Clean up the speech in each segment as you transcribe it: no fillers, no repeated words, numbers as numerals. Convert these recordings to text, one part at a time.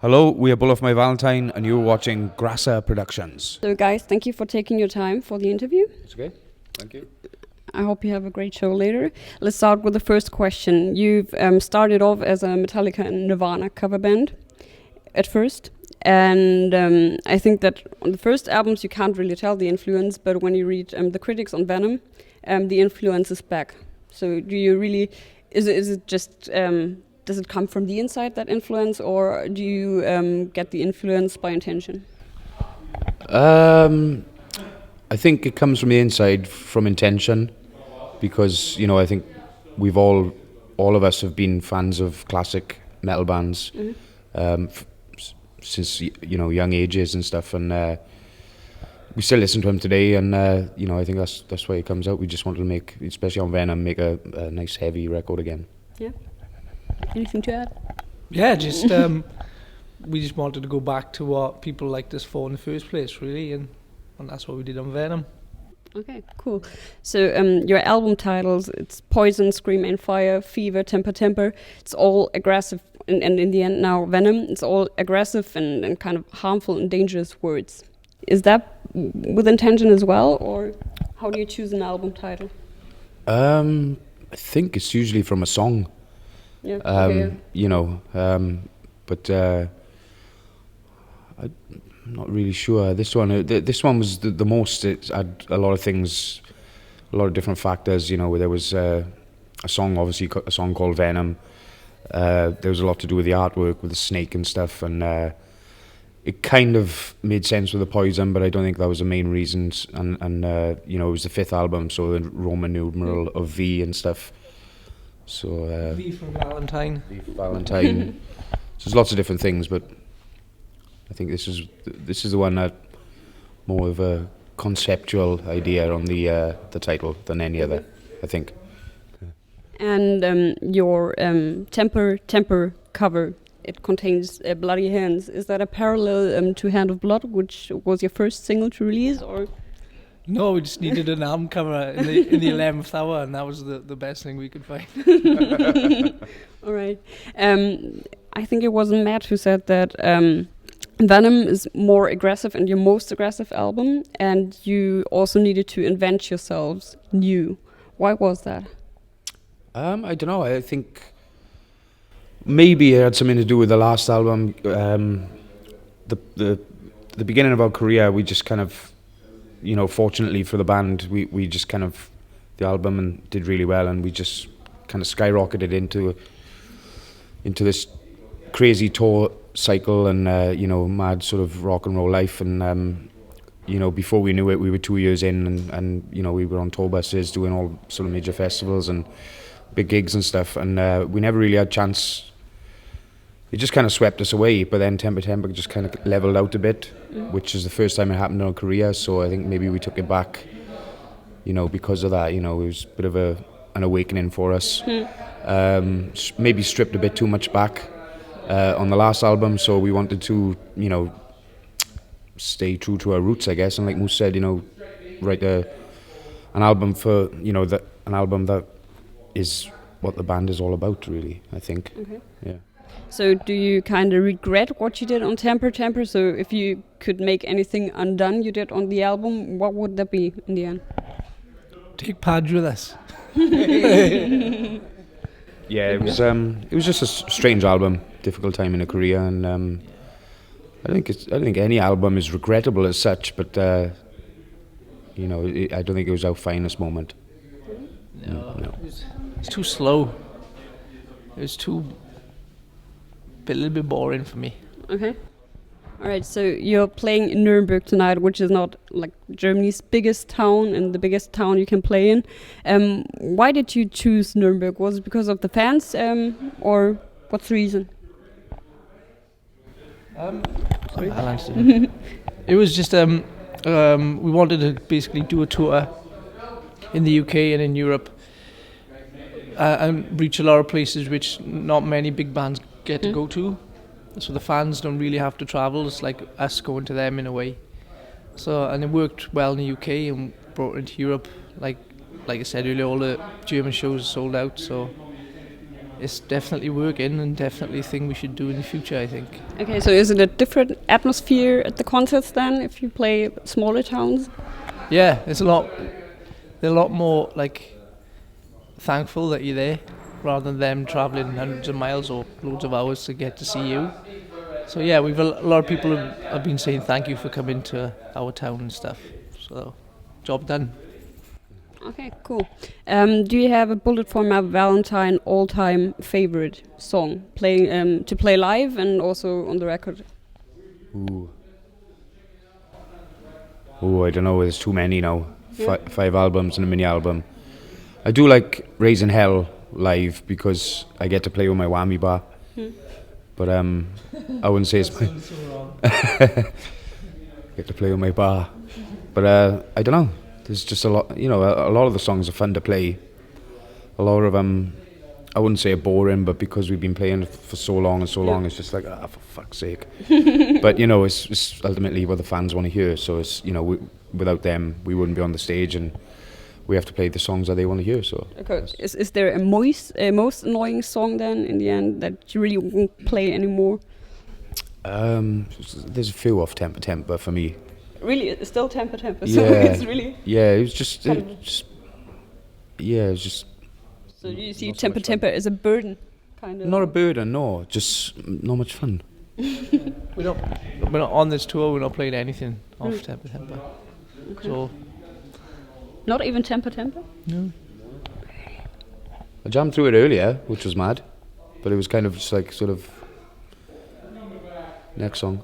Hello, we are For My Valentine, and you're watching Grasser Productions. So guys, thank you for taking your time for the interview. It's okay. Thank you. I hope you have a great show later. Let's start with the first question. You've started off as a Metallica and Nirvana cover band at first. And I think that on the first albums you can't really tell the influence, but when you read the critics on Venom, the influence is back. So do you really, is it just, does it come from the inside, that influence, or do you get the influence by intention? I think it comes from the inside, from intention, because I think we've all of us have been fans of classic metal bands since young ages and stuff, and we still listen to them today. And I think that's why it comes out. We just wanted to make, especially on Venom, make a nice heavy record again. Yeah. Anything to add? Yeah, just we just wanted to go back to what people liked us for in the first place, really, and that's what we did on Venom. Okay, cool. So your album titles, it's Poison, Scream and Fire, Fever, Temper, Temper. It's all aggressive, and in the end now Venom, it's all aggressive and kind of harmful and dangerous words. Is that with intention as well, or how do you choose an album title? I think it's usually from a song. Yeah. But I'm not really sure. This one was the most. It had a lot of things, a lot of different factors. There was a song, obviously a song called Venom. There was a lot to do with the artwork, with the snake and stuff, and it kind of made sense with the Poison, but I don't think that was the main reasons. And it was the fifth album, so the Roman numeral of V and stuff. So V for Valentine. V for Valentine. So there's lots of different things, but I think this is the one that more of a conceptual idea on the title than any other, I think. And your Temper cover, it contains bloody hands. Is that a parallel to Hand of Blood, which was your first single to release, or? No, we just needed an album cover in the 11th hour, and that was the best thing we could find. All right. I think it was Matt who said that Venom is more aggressive and your most aggressive album, and you also needed to invent yourselves new. Why was that? I don't know. I think maybe it had something to do with the last album. The beginning of our career, we just kind of, fortunately for the band, we just kind of, the album and did really well, and we just kind of skyrocketed into this crazy tour cycle and mad sort of rock and roll life. And before we knew it, we were 2 years in, and we were on tour buses doing all sort of major festivals and big gigs and stuff, and we never really had a chance. It just kind of swept us away, but then Temper just kind of leveled out a bit, which is the first time it happened in our career. So I think maybe we took it back, because of that. It was a bit of an awakening for us. Maybe stripped a bit too much back on the last album, so we wanted to, stay true to our roots, I guess. And like Moose said, write an album for, an album that is what the band is all about, really, I think. Okay. Yeah. So do you kind of regret what you did on Temper? So if you could make anything undone you did on the album, what would that be in the end? Take Paget with us. Yeah, it was just a strange album, difficult time in a career, and I don't think any album is regrettable as such, but I don't think it was our finest moment. No. It's too slow. It was a little bit boring for me. Okay. All right, so you're playing in Nuremberg tonight, which is not like Germany's biggest town and the biggest town you can play in. Why did you choose Nuremberg? Was it because of the fans, or what's the reason? It was just we wanted to basically do a tour in the UK and in Europe and reach a lot of places which not many big bands get to go to. So the fans don't really have to travel. It's like us going to them in a way. And it worked well in the UK and brought it into Europe. Like I said earlier, all the German shows sold out. So it's definitely working and definitely a thing we should do in the future, I think. Okay, so is it a different atmosphere at the concerts then if you play smaller towns? Yeah, they're a lot more like thankful that you're there rather than them travelling hundreds of miles or loads of hours to get to see you. So yeah, we've a lot of people have been saying thank you for coming to our town and stuff. So, job done. Okay, cool. Do you have a Bullet for My Valentine all-time favorite song playing to play live and also on the record? Ooh. Oh, I don't know. There's too many now. Yeah. 5 albums and a mini album. I do like Raising Hell live because I get to play with my whammy bar. But I wouldn't say it's my. Get to play with my bar. But I don't know. There's just a lot. You know, a lot of the songs are fun to play. A lot of them, I wouldn't say are boring, but because we've been playing for so long and so long, it's just like, for fuck's sake. But you know, it's ultimately what the fans want to hear. So it's, you know, without them, we wouldn't be on the stage, and we have to play the songs that they want to hear. So, okay. Is there a most annoying song then in the end that you really won't play anymore? There's a few off Temper for me. Really, it's still Temper. So Yeah, it's really. yeah. It was just, kind it was just. So you see Not so much Temper as a burden, kind of. Not a burden, no. Just not much fun. We're not on this tour. We're not playing anything off Temper. Okay. So Not even Temper. no. I jammed through it earlier, which was mad, but it was kind of just like sort of next song.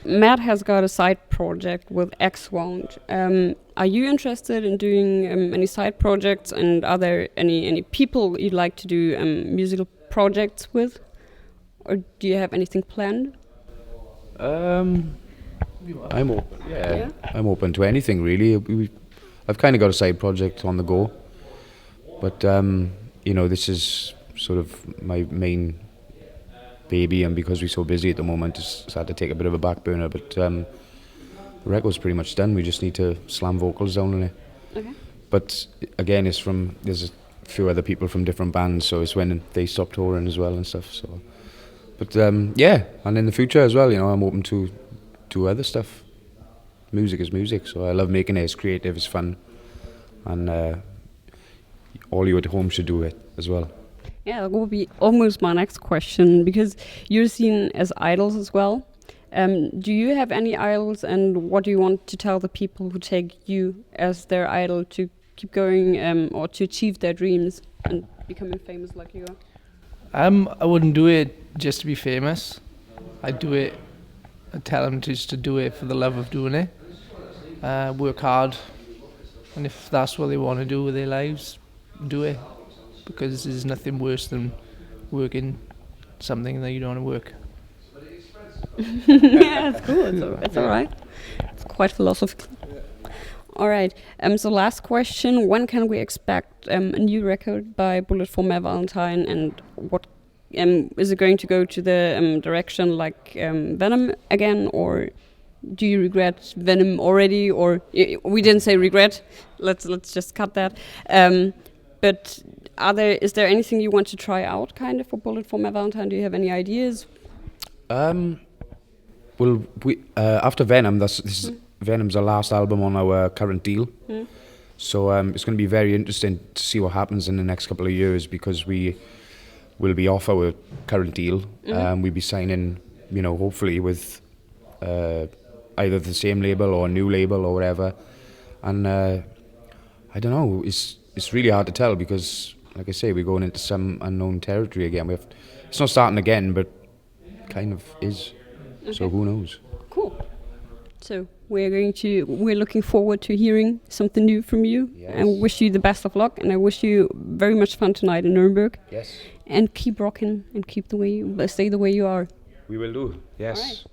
Matt has got a side project with X-Wound. Are you interested in doing any side projects, and are there any people you'd like to do musical projects with, or do you have anything planned? I'm open. Yeah, I'm open to anything really. I've kind of got a side project on the go, but you know, this is sort of my main baby, and because we're so busy at the moment, it's had to take a bit of a back burner. But the record's pretty much done. We just need to slam vocals down on it. Okay. But again, there's a few other people from different bands, so it's when they stop touring as well and stuff. So, but yeah, and in the future as well, you know, I'm open to other stuff. Music is music, so I love making it. It's creative, it's fun, and all you at home should do it as well. Yeah, that will be almost my next question, because you're seen as idols as well. Do you have any idols, and what do you want to tell the people who take you as their idol to keep going or to achieve their dreams and becoming famous like you are? I wouldn't do it just to be famous. I'd tell them just to do it for the love of doing it. Work hard, and if that's what they want to do with their lives, do it. Because there's nothing worse than working something that you don't want to work. Yeah, that's cool. It's all right. It's quite philosophical. All right. So last question: when can we expect a new record by Bullet for My Valentine, and what is it going to go to the direction like Venom again, or do you regret Venom already? Or we didn't say regret. Let's just cut that. But is there anything you want to try out, kind of, for Bullet for My Valentine? Do you have any ideas? Well, we after Venom, Venom's our last album on our current deal. So it's going to be very interesting to see what happens in the next couple of years, because we will be off our current deal. We'll be signing, you know, hopefully with either the same label or a new label or whatever. And I don't know. It's really hard to tell, because, like I say, we're going into some unknown territory again. It's not starting again, but kind of is. Okay. So who knows? Cool. So we're looking forward to hearing something new from you. Yes. And wish you the best of luck. And I wish you very much fun tonight in Nuremberg. Yes. And keep rocking and stay the way you are. We will do. Yes. All right.